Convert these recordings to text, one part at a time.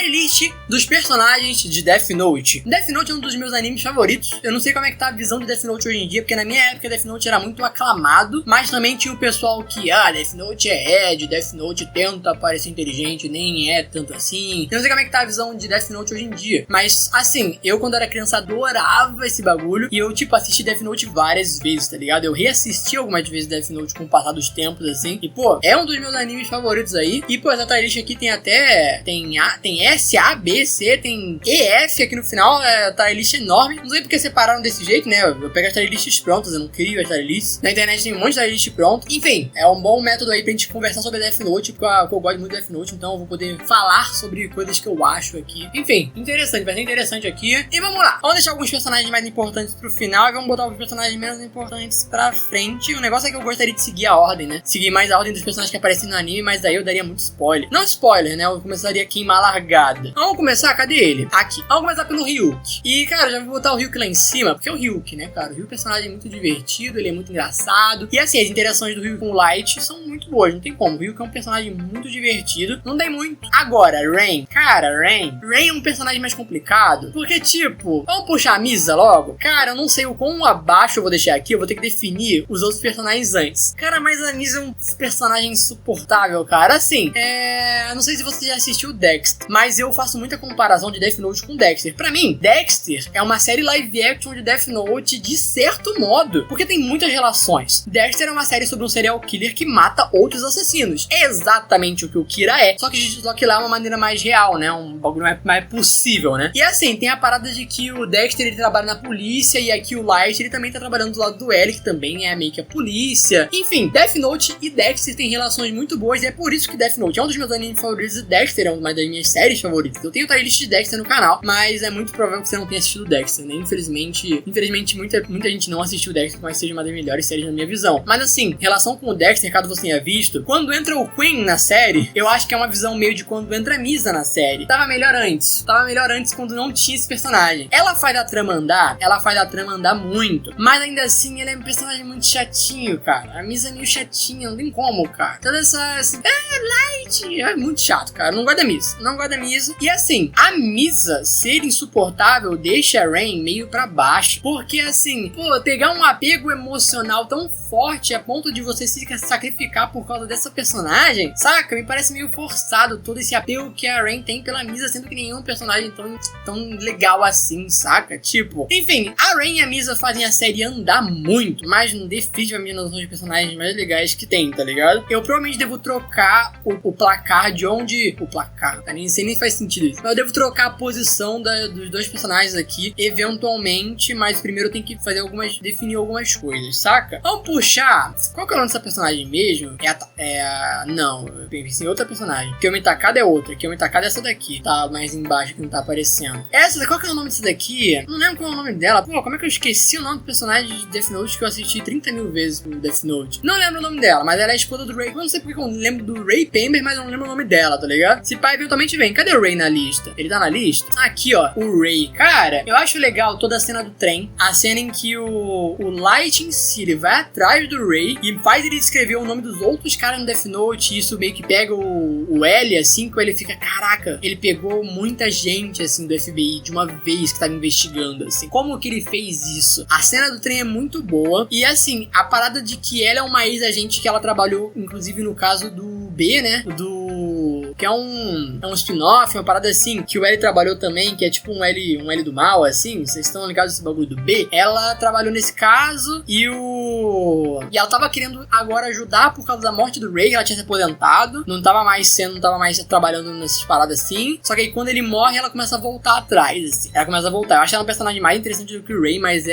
tier list dos personagens de Death Note. Death Note é um dos meus animes favoritos. Eu não sei como é que tá a visão de Death Note hoje em dia, porque na minha época Death Note era muito aclamado, mas também tinha o pessoal que, Death Note é Ed, Death Note tenta parecer inteligente, nem é tanto assim. Eu não sei como é que tá a visão de Death Note hoje em dia, mas assim, eu quando era criança adorava esse bagulho, e eu assisti Death Note várias vezes, tá ligado? Eu reassisti algumas vezes Death Note com o passar dos tempos, assim, e é um dos meus animes favoritos aí, e essa tier aqui tem até, tem S, A, B, C, tem E, F aqui no final, a tier list é enorme, não sei porque separaram desse jeito, né, eu pego as tier lists prontas, eu não crio as tier lists, na internet tem um monte de tier list pronto, enfim, é um bom método aí pra gente conversar sobre Death Note, porque eu gosto muito de Death Note, então eu vou poder falar sobre coisas que eu acho aqui, enfim, interessante, vai ser interessante aqui, e vamos lá, vamos deixar alguns personagens mais importantes pro final, e vamos botar alguns personagens menos importantes pra frente, o negócio é que eu gostaria de seguir a ordem, né, seguir mais a ordem dos personagens que aparecem no anime, mas daí eu daria muito spoiler, não spoiler, né, eu começaria a queimar a largada. Vamos começar, cadê ele? Aqui, vamos começar pelo Ryuki, e cara, já vou botar o Ryuki lá em cima, porque é o Ryuki, né, cara, o Ryuki é um personagem muito divertido, ele é muito engraçado, e assim, as interações do Ryuki com o Light são muito boas, não tem como, o Ryuki é um personagem muito divertido, não tem muito. Agora, Rain, cara, Rain é um personagem mais complicado, porque tipo, vamos puxar a Misa logo? Cara, eu não sei o quão abaixo eu vou deixar aqui, eu vou ter que definir os outros personagens antes. Cara, mas a Misa é um personagem insuportável, cara, assim, não sei se você já assistiu Dexter, mas eu faço muita comparação de Death Note com Dexter. Pra mim, Dexter é uma série live action de Death Note de certo modo, porque tem muitas relações. Dexter é uma série sobre um serial killer que mata outros assassinos. É exatamente o que o Kira é, só que lá é uma maneira mais real, né? Um bagulho mais possível, né? E assim, tem a parada de que o Dexter ele trabalha na polícia e aqui o Light ele também tá trabalhando do lado do L, que também é meio que a polícia. Enfim, Death Note e Dexter têm relações muito boas e é por isso que Death Note é um dos meus animes favoritos e Dexter é uma das minhas séries favoritas. Eu tenho tier list de Dexter no canal, mas é muito provável que você não tenha assistido Dexter, né? Infelizmente muita gente não assistiu Dexter, mas seja uma das melhores séries na minha visão. Mas assim, relação com o Dexter, caso você tenha visto, quando entra o Queen na série, eu acho que é uma visão meio de quando entra a Misa na série. Tava melhor antes quando não tinha esse personagem. Ela faz a trama andar muito, mas ainda assim ela é um personagem muito chatinho, cara. A Misa é meio chatinha, não tem como, cara. Toda Light, é muito chato, cara. Não gosto da Misa. E assim, a Misa ser insuportável deixa a Rain meio pra baixo, porque assim, pegar um apego emocional tão forte a ponto de você se sacrificar por causa dessa personagem, saca? Me parece meio forçado todo esse apego que a Rain tem pela Misa, sendo que nenhum personagem tão legal assim, saca? Tipo, enfim, a Rain e a Misa fazem a série andar muito, mas não definitivamente não são os personagens mais legais que tem, tá ligado? Eu provavelmente devo trocar o placar de onde... O placar, tá? Nem sei nem faz sentido isso. Mas eu devo trocar a posição dos dois personagens aqui, eventualmente, mas primeiro eu tenho que definir algumas coisas, saca? Vamos puxar... Qual que é o nome dessa personagem mesmo? Não, eu pensei em outra personagem. Kyomi Takada é outra. Kyomi Takada é essa daqui. Tá mais embaixo que não tá aparecendo. Qual que é o nome dessa daqui? Não lembro qual é o nome dela. Como é que eu esqueci o nome do personagem de Death Note que eu assisti 30 mil vezes pro Death Note? Não lembro o nome dela, mas ela é a esposa do Ray. Eu não sei porque eu lembro do Ray Pember, mas eu não lembro o nome dela, tá ligado? Se pá, eventualmente vem. Cadê o Ray na lista? Ele tá na lista? Aqui, ó. O Ray. Cara, eu acho legal toda a cena do trem. A cena em que o Light em si, ele vai atrás do Ray e faz ele escrever o nome dos outros caras no Death Note. E isso meio que pega o L, assim, que ele fica, caraca, ele pegou muita gente, assim, do FBI de uma vez que tava investigando, assim. Como que ele fez isso? A cena do trem é muito boa. E, assim, a parada de que ela é uma ex-agente que ela trabalhou, inclusive no caso do B, né? Que é um spin-off, uma parada assim, que o L trabalhou também, que é tipo um L do mal, assim, vocês estão ligados nesse bagulho do B? Ela trabalhou nesse caso e ela tava querendo agora ajudar por causa da morte do Ray, que ela tinha se aposentado, não tava mais trabalhando nessas paradas assim, só que aí quando ele morre, ela começa a voltar atrás, assim, eu acho ela um personagem mais interessante do que o Ray, mas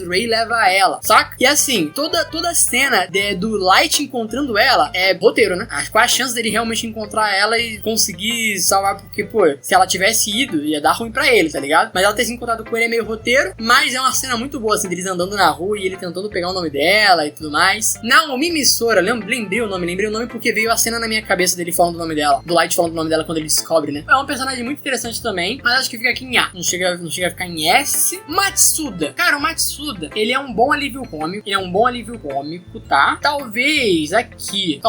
o Ray leva ela, saca? E assim, toda a cena do Light encontrando ela é roteiro, né? Qual a chance dele realmente encontrar ela e conseguir salvar, porque, se ela tivesse ido, ia dar ruim pra ele, tá ligado? Mas ela ter se encontrado com ele é meio roteiro, mas é uma cena muito boa, assim, deles andando na rua e ele tentando pegar o nome dela e tudo mais. Naomi Misora, lembrei o nome porque veio a cena na minha cabeça dele falando o nome dela, do Light falando o nome dela quando ele descobre, né? É um personagem muito interessante também, mas acho que fica aqui em A, não chega a ficar em S. Matsuda, cara, o Matsuda, ele é um bom alívio cômico, tá? Talvez aqui,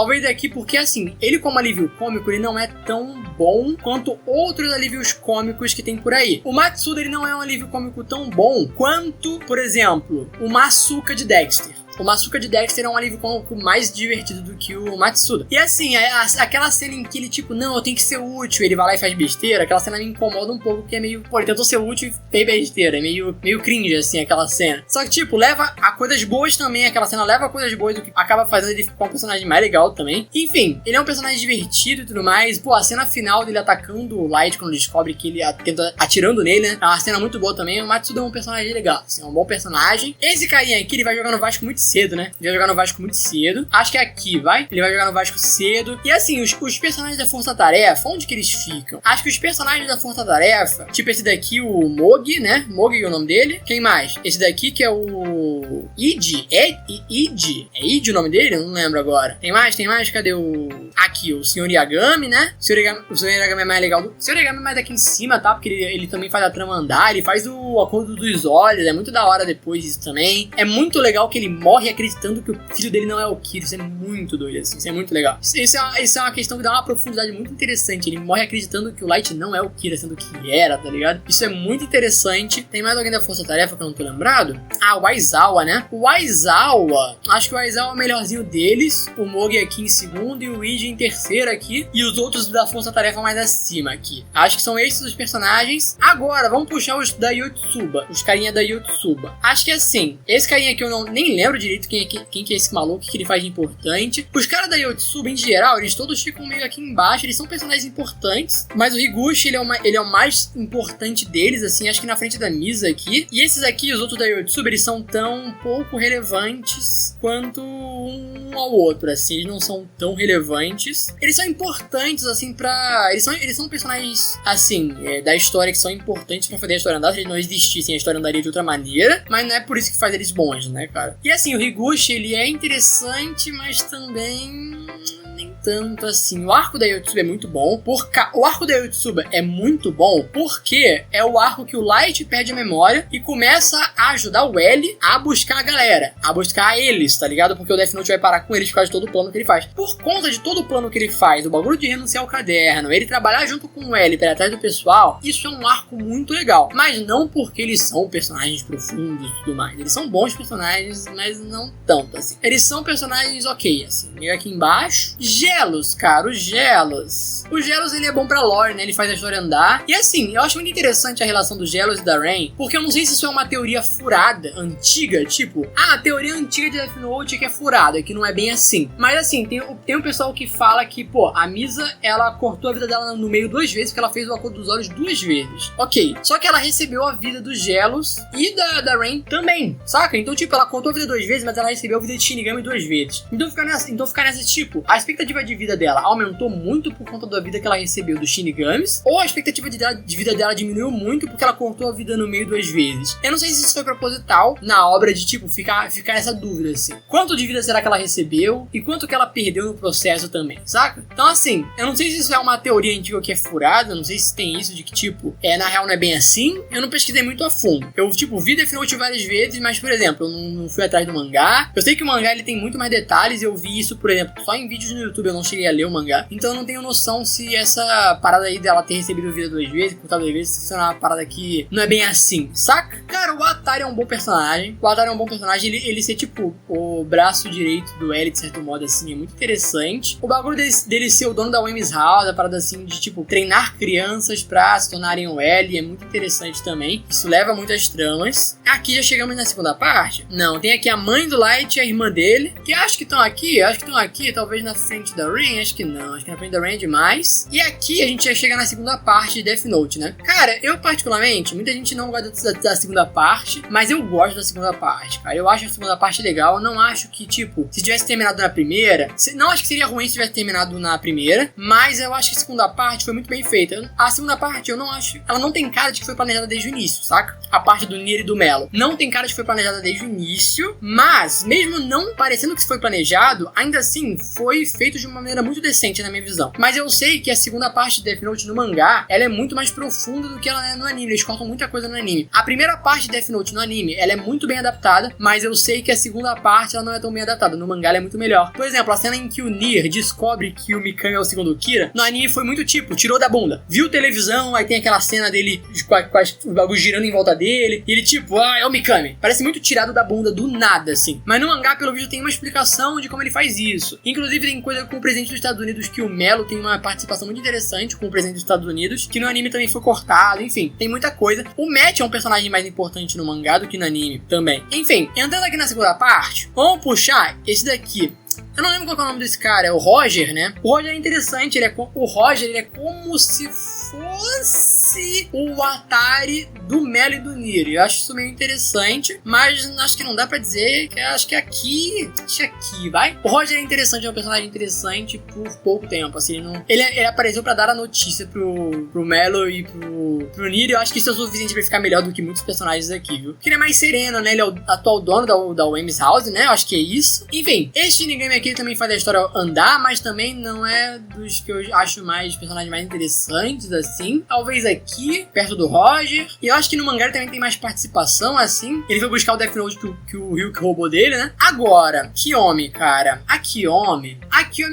porque assim, ele como alívio cômico, ele não é tão bom quanto outros alívios cômicos que tem por aí. O Matsuda, ele não é um alívio cômico tão bom quanto, por exemplo, o Masuka de Dexter. O Masuka de Dexter é um alívio cômico mais divertido do que o Matsuda. E assim, aquela cena em que ele tipo, não, eu tenho que ser útil, ele vai lá e faz besteira, aquela cena me incomoda um pouco, porque é meio, pô, ele tentou ser útil e fez besteira, é meio cringe assim, aquela cena. Só que tipo, leva a coisas boas também, aquela cena leva a coisas boas, do que acaba fazendo ele ficar um personagem mais legal também. Enfim, ele é um personagem divertido e tudo mais. Pô, a cena final dele atacando o Light quando descobre que ele tenta atirando nele, né? É uma cena muito boa também. O Matsuda é um personagem legal, assim, é um bom personagem. Esse carinha aqui, ele vai jogar no Vasco muito cedo, né? Ele vai jogar no Vasco muito cedo. Acho que é aqui, vai? Ele vai jogar no Vasco cedo. E assim, os personagens da Força Tarefa, onde que eles ficam? Acho que os personagens da Força Tarefa, tipo esse daqui, o Mogi, né? Mogi é o nome dele. Quem mais? Esse daqui que é o Id. É Id? É Id o nome dele? Eu não lembro agora. Tem mais? Cadê o... Aqui, o Sr. Yagami, né? O Sr. Yagami é mais legal. O Sr. Yagami é mais daqui em cima, tá? Porque ele também faz a trama andar. Ele faz o acordo dos olhos. É muito da hora depois disso também. É muito legal que ele morre acreditando que o filho dele não é o Kira. Isso é muito doido, assim. Isso é muito legal. Isso é uma questão que dá uma profundidade muito interessante. Ele morre acreditando que o Light não é o Kira, sendo que era, tá ligado? Isso é muito interessante. Tem mais alguém da Força Tarefa que eu não tô lembrado? Ah, o Aizawa, né? O Aizawa, acho que o Aizawa é o melhorzinho deles. O Mogi aqui em segundo e o Iji em terceiro aqui. E os outros da Força Tarefa mais acima aqui. Acho que são esses os personagens. Agora, vamos puxar os da Yotsuba. Os carinha da Yotsuba. Acho que assim, esse carinha aqui eu nem lembro direito quem que é esse maluco, o que ele faz de importante. Os caras da Yotsuba, em geral, eles todos ficam meio aqui embaixo. Eles são personagens importantes. Mas o Higuchi, ele é o mais importante deles, assim. Acho que na frente da Misa aqui. E esses aqui, os outros da Yotsuba, eles são tão pouco relevantes quanto um ao outro, assim. Eles não são tão relevantes. Eles são importantes, assim, pra... Eles são personagens, assim, da história que são importantes pra fazer a história andar. Se eles não existissem, a história andaria de outra maneira. Mas não é por isso que faz eles bons, né, cara? E assim, o Higuchi, ele é interessante, mas também... nem tanto assim. O arco da Yotsuba é muito bom. O arco da Yotsuba é muito bom porque é o arco que o Light perde a memória e começa a ajudar o L a buscar a galera, a buscar eles, tá ligado? Porque o Death Note vai parar com eles por causa de todo o plano que ele faz. Por conta de todo o plano que ele faz, o bagulho de renunciar ao caderno, ele trabalhar junto com o L para ir atrás do pessoal, isso é um arco muito legal. Mas não porque eles são personagens profundos e tudo mais. Eles são bons personagens, mas não tanto assim. Eles são personagens ok, assim. Liga aqui embaixo. Gelos, cara, o Gelos, ele é bom pra lore, né? Ele faz a história andar. E assim, eu acho muito interessante a relação do Gelos e da Rain, porque eu não sei se isso é uma teoria furada, antiga, tipo, a teoria antiga de Death Note que é furada, que não é bem assim. Mas assim, tem um pessoal que fala que, pô, a Misa, ela cortou a vida dela no meio 2 vezes, porque ela fez o acordo dos olhos 2 vezes. Ok, só que ela recebeu a vida do Gelos e da Rain também, saca? Então, tipo, ela cortou a vida 2 vezes, mas ela recebeu a vida de Shinigami 2 vezes. Então ficar nessa, tipo, a expectativa de vida dela aumentou muito por conta da vida que ela recebeu dos Shinigamis, ou a expectativa de vida dela diminuiu muito porque ela cortou a vida no meio 2 vezes. Eu não sei se isso foi proposital na obra de, tipo, ficar essa dúvida, assim. Quanto de vida será que ela recebeu e quanto que ela perdeu no processo também, saca? Então, assim, eu não sei se isso é uma teoria antiga que é furada, não sei se tem isso de que, tipo, na real não é bem assim. Eu não pesquisei muito a fundo. Eu, tipo, vi Death Note várias vezes, mas, por exemplo, eu não fui atrás do mangá. Eu sei que o mangá, ele tem muito mais detalhes, eu vi isso, por exemplo, só em vídeos no YouTube, eu não cheguei a ler o mangá. Então eu não tenho noção se essa parada aí dela ter recebido vida 2 vezes, cortado 2 vezes, se é uma parada que não é bem assim, saca? Cara, o Atari é um bom personagem. Ele ser, tipo, o braço direito do L, de certo modo, assim, é muito interessante. O bagulho dele ser o dono da Wemis House, a parada assim de, tipo, treinar crianças pra se tornarem o L, é muito interessante também. Isso leva muitas tramas. Aqui já chegamos na segunda parte. Não, tem aqui a mãe do Light e a irmã dele, que acho que estão aqui, talvez na frente da Rain, acho que não, acho que na frente da Rain é demais. E aqui a gente já chega na segunda parte de Death Note, né? Cara, eu particularmente, muita gente não gosta da segunda parte, mas eu gosto da segunda parte, cara. Eu acho a segunda parte legal, eu não acho que, tipo, se tivesse terminado na primeira, não acho que seria ruim se tivesse terminado na primeira, mas eu acho que a segunda parte foi muito bem feita. A segunda parte, eu não acho, ela não tem cara de que foi planejada desde o início, saca? A parte do Nier e do Melo. Não tem cara de que foi planejada desde o início, mas, mesmo não parecendo que foi planejado, ainda assim, foi feito de uma maneira muito decente na minha visão. Mas eu sei que a segunda parte de Death Note no mangá, ela é muito mais profunda do que ela é no anime. Eles cortam muita coisa no anime. A primeira parte de Death Note no anime, ela é muito bem adaptada, mas eu sei que a segunda parte ela não é tão bem adaptada. No mangá ela é muito melhor. Por exemplo, a cena em que o Nier descobre que o Mikami é o segundo Kira, no anime foi muito tipo, tirou da bunda. Viu televisão, aí tem aquela cena dele com os bagulhos girando em volta dele, e ele tipo, é o Mikami. Parece muito tirado da bunda do nada, assim. Mas no mangá, pelo visto, tem uma explicação de como ele faz isso. Inclusive tem coisa com o presidente dos Estados Unidos, que o Melo tem uma participação muito interessante com o presidente dos Estados Unidos, que no anime também foi cortado, enfim, tem muita coisa. O Matt é um personagem mais importante no mangá do que no anime também. Enfim, entrando aqui na segunda parte, vamos puxar esse daqui. Eu não lembro qual é o nome desse cara, é o Roger, né? O Roger é interessante, o Roger ele é como se fosse o Atari do Melo e do Nier. Eu acho isso meio interessante, mas acho que não dá pra dizer, acho que aqui, vai. O Roger é interessante, é um personagem interessante por pouco tempo, assim, ele apareceu pra dar a notícia pro Melo e pro Nier, eu acho que isso é o suficiente pra ficar melhor do que muitos personagens aqui, viu? Porque ele é mais sereno, né? Ele é o atual dono da Wems House, né? Eu acho que é isso. Enfim, esse Shinigami aqui também faz a história andar, mas também não é dos que eu acho mais personagens mais interessantes, assim. Talvez aqui, perto do Roger. E eu acho que no mangá ele também tem mais participação, assim. Ele foi buscar o Death Note que o Ryuk roubou dele, né? Agora, Kiyomi, cara. A Kiyomi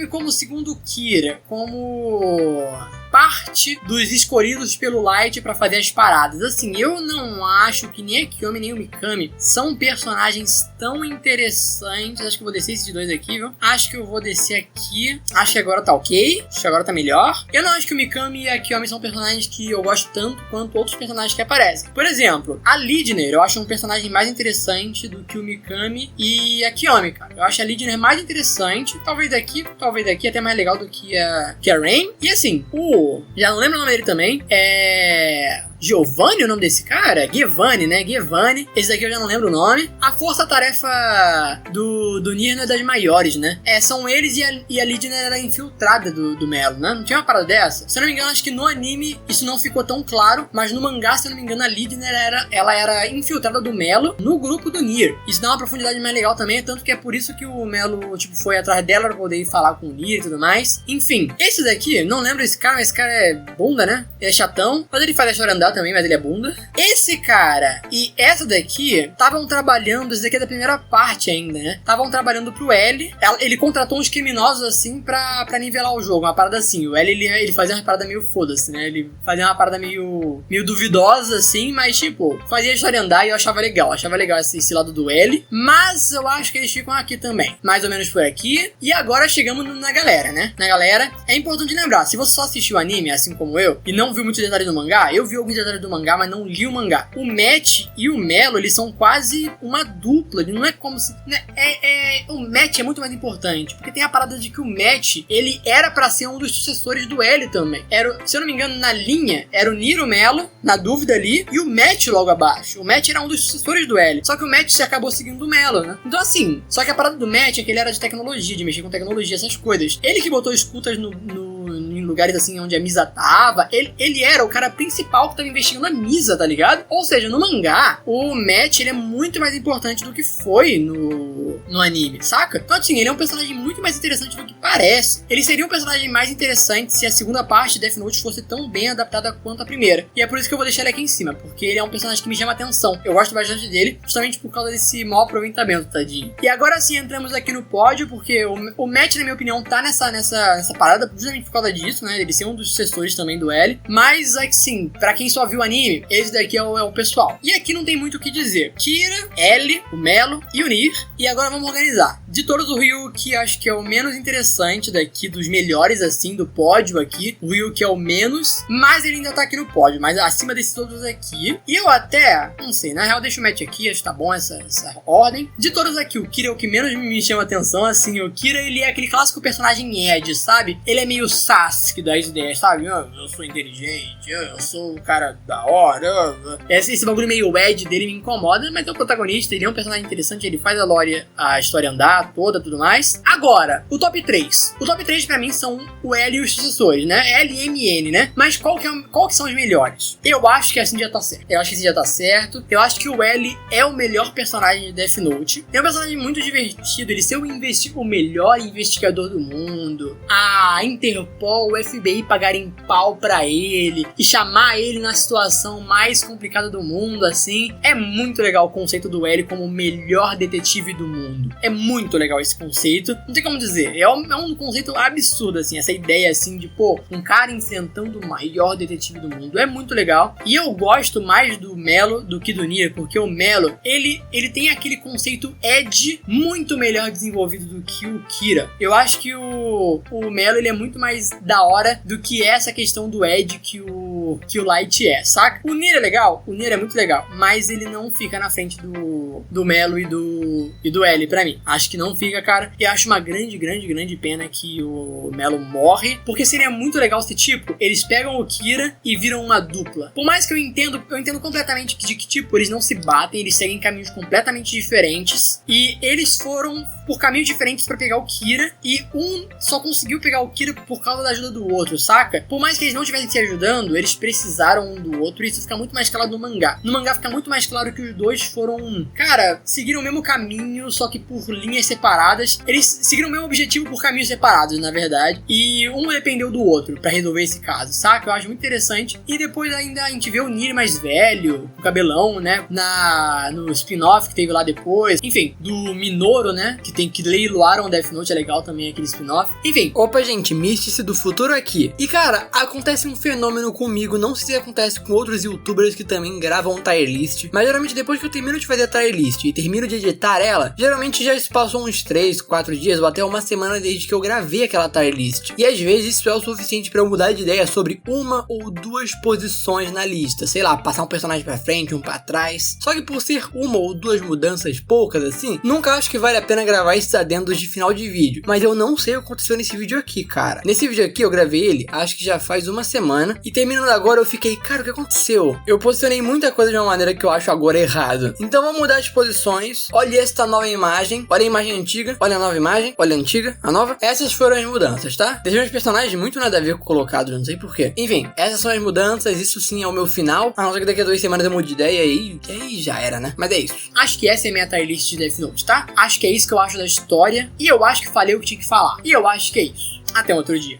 como segundo Kira, como parte dos escolhidos pelo Light pra fazer as paradas. Assim, eu não acho que nem a Kiyomi nem o Mikami são personagens tão interessantes. Acho que eu vou descer esses dois aqui, viu? Acho que eu vou descer aqui. Acho que agora tá ok. Acho que agora tá melhor. Eu não acho que o Mikami e a Kiyomi são personagens que eu gosto tanto quanto outros personagens que aparecem. Por exemplo, a Lidner eu acho um personagem mais interessante do que o Mikami e a Kiyomi, cara. Eu acho a Lidner mais interessante. Talvez daqui até mais legal do que a Rain. E assim, já não lembro o nome dele também. Giovanni, o nome desse cara? Giovanni, né? Giovanni. Esse daqui eu já não lembro o nome. A força-tarefa do Nier não é das maiores, né? São eles e a Lidner era infiltrada do Melo, né? Não tinha uma parada dessa? Se eu não me engano, acho que no anime isso não ficou tão claro, mas no mangá, se eu não me engano, a Lidner era infiltrada do Melo no grupo do Nier. Isso dá uma profundidade mais legal também, tanto que é por isso que o Melo, tipo, foi atrás dela pra poder ir falar com o Nier e tudo mais. Enfim, esse daqui, não lembro esse cara, mas esse cara é bunda, né? Ele é chatão, mas ele faz a história andar também, mas ele é bunda. Esse cara e essa daqui estavam trabalhando, esse daqui é da primeira parte ainda, né? Estavam trabalhando pro L. Ele contratou uns criminosos assim pra nivelar o jogo, uma parada assim. O L ele fazia uma parada meio foda-se, né? Ele fazia uma parada meio duvidosa assim, mas tipo, fazia a história andar e eu achava legal. Achava legal esse lado do L. Mas eu acho que eles ficam aqui também, mais ou menos por aqui. E agora chegamos na galera, né? Na galera, é importante lembrar, se você só assistiu o anime, assim como eu, e não viu muitos detalhes do mangá, eu vi alguns detalhes do mangá, mas não li o mangá. O Matt e o Melo, eles são quase uma dupla. Ele não é como se... Né, o Matt é muito mais importante, porque tem a parada de que o Matt, ele era pra ser um dos sucessores do L também. Se eu não me engano, na linha, era o Nier e o Melo, na dúvida ali, e o Matt logo abaixo. O Matt era um dos sucessores do L. Só que o Matt se acabou seguindo o Melo, né? Então assim, só que a parada do Matt é que ele era de tecnologia, de mexer com tecnologia, essas coisas. Ele que botou escutas em lugares assim onde a Misa tava, ele era o cara principal que tava investigando a Misa, tá ligado? Ou seja, no mangá, o Matt, ele é muito mais importante do que foi no anime, saca? Então assim, ele é um personagem muito mais interessante do que parece. Ele seria um personagem mais interessante se a segunda parte de Death Note fosse tão bem adaptada quanto a primeira. E é por isso que eu vou deixar ele aqui em cima, porque ele é um personagem que me chama atenção. Eu gosto bastante dele, justamente por causa desse mau aproveitamento, tadinho. E agora sim, entramos aqui no pódio, porque o Matt, na minha opinião, tá nessa parada justamente por causa disso, né? Ele ser um dos sucessores também do L. Mas, assim, pra quem só viu o anime, esse daqui é o pessoal. E aqui não tem muito o que dizer. Kira, L, o Melo e o Nier. E agora vamos organizar. De todos, o Ryuk acho que é o menos interessante daqui, dos melhores, assim, do pódio aqui. O Ryuk é o menos, mas ele ainda tá aqui no pódio, mas acima desses todos aqui. E eu até, não sei, na real deixa o Matt aqui, acho que tá bom essa ordem. De todos aqui, o Kira é o que menos me chama atenção, assim. O Kira, ele é aquele clássico personagem Ed, sabe? Ele é meio Sasuke das ideias, sabe? Eu sou inteligente, eu sou o cara da hora. Esse bagulho meio Ed dele me incomoda, mas é o protagonista, ele é um personagem interessante, ele faz a lore a história andar toda, tudo mais. Agora, o top 3. O top 3 pra mim são o L e os sucessores, né? L, M e N, né? Mas qual que são os melhores? Eu acho que assim já tá certo. Eu acho que o L é o melhor personagem de Death Note. É um personagem muito divertido. Ele ser o melhor investigador do mundo. A Interpol, o FBI pagarem pau pra ele e chamar ele na situação mais complicada do mundo, assim. É muito legal o conceito do L como o melhor detetive do mundo. É muito legal esse conceito. Não tem como dizer. É um conceito absurdo, assim. Essa ideia, assim, de, pô, um cara enfrentando o maior detetive do mundo. É muito legal. E eu gosto mais do Melo do que do Nier, porque o Melo, ele tem aquele conceito Edge muito melhor desenvolvido do que o Kira. Eu acho que o Melo, ele é muito mais da hora do que essa questão do Edge que o Light é, saca? O Nier é legal? O Nier é muito legal, mas ele não fica na frente do Melo e do L pra mim. Acho que não fica, cara. E acho uma grande pena que o Melo morre, porque seria muito legal se, tipo, eles pegam o Kira e viram uma dupla. Por mais que eu entendo completamente de que, tipo, eles não se batem, eles seguem caminhos completamente diferentes, e eles foram por caminhos diferentes pra pegar o Kira, e um só conseguiu pegar o Kira por causa da ajuda do outro, saca? Por mais que eles não estivessem se ajudando, eles precisaram um do outro, e isso fica muito mais claro no mangá. No mangá fica muito mais claro que os dois foram, cara, seguiram o mesmo caminho, só que por linhas separadas. Eles seguiram o mesmo objetivo por caminhos separados, na verdade, e um dependeu do outro pra resolver esse caso, saca? Eu acho muito interessante. E depois ainda a gente vê o Nier mais velho, com cabelão, né? No spin-off que teve lá depois. Enfim, do Minoru, né? Que leiloaram o Death Note, é legal também aquele spin-off. Enfim. Opa, gente, Mystice do futuro aqui. E, cara, acontece um fenômeno comigo, não sei se acontece com outros youtubers que também gravam tier list, mas geralmente depois que eu termino de fazer a tier list e termino de editar ela, geralmente já se passou uns 3, 4 dias ou até uma semana desde que eu gravei aquela tier list. E às vezes isso é o suficiente pra eu mudar de ideia sobre uma ou duas posições na lista. Sei lá, passar um personagem pra frente, um pra trás. Só que por ser uma ou duas mudanças poucas assim, nunca acho que vale a pena gravar esses adendos de final de vídeo. Mas eu não sei o que aconteceu nesse vídeo aqui, cara. Nesse vídeo aqui eu gravei ele, acho que já faz uma semana. E terminando agora eu fiquei, cara, o que aconteceu? Eu posicionei muita coisa de uma maneira que eu acho agora errado. Então vamos mudar as posições. Olha esta nova imagem. Olha a imagem antiga. Olha a nova imagem. Olha a antiga. A nova. Essas foram as mudanças, tá? Deixei os personagens muito nada a ver com colocados, não sei porquê. Enfim, essas são as mudanças. Isso sim é o meu final. A não ser que daqui a 2 semanas eu mude de ideia e aí já era, né? Mas é isso. Acho que essa é a minha tier list de Death Note, tá? Acho que é isso que eu acho da história. E eu acho que falei o que tinha que falar. E eu acho que é isso. Até um outro dia.